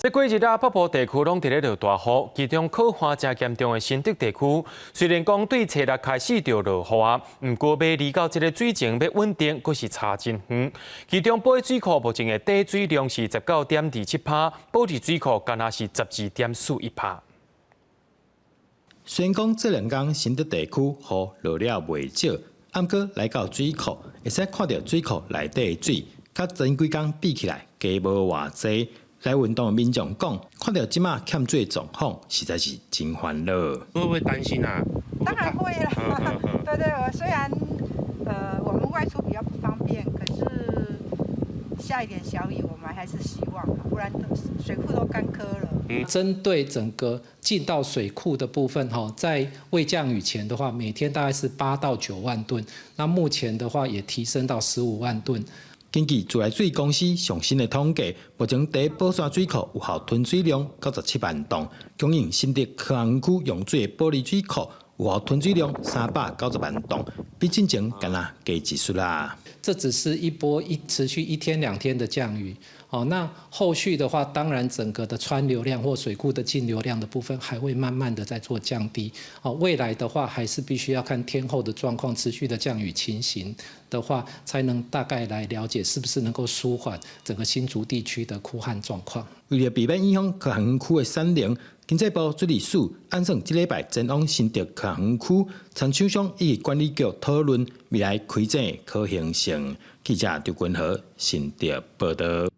这几日啊，北部地区拢伫咧落大雨，其中靠花正严重的新竹地区，虽然讲对初六开始就落雨啊，不过要离到这个水情要稳定，阁是差真远。其中宝水库目前的底水量是19.27%，保持水库干那是12.41%。虽然讲这2天新竹地区雨落了袂少，暗过来到水库，会使看到水库内底的水，甲前几天比起来加无偌济。来运动的民众讲，看到即马欠水的状况，实在是真烦恼。会不会担心啊？当然会啦，对对，虽然我们外出比较不方便，可是下一点小雨，我们还是希望，不然水库都干涸了。针对整个进到水库的部分，在未降雨前的话，每天大概是8到9万吨，那目前的话也提升到15万吨。根据自来水公司上新的统计，目前第宝山水库有效吞水量97万吨，供应新竹科学园区用水的玻璃水库有效吞水量390万吨，比之前敢若加一数啦。这只是一波持续1天2天的降雨，那后续的话，当然整个的川流量或水库的进流量的部分还会慢慢的在做降低。未来的话，还是必须要看天候的状况，持续的降雨情形的话，才能大概来了解是不是能够舒缓整个新竹地区的枯旱状况。为了避免影响科学园区的产能，经济部水利署按算这礼拜前往新竹科学园区，参厂商以及管理局讨论未来开展的可行性。记者刘君和新竹报道。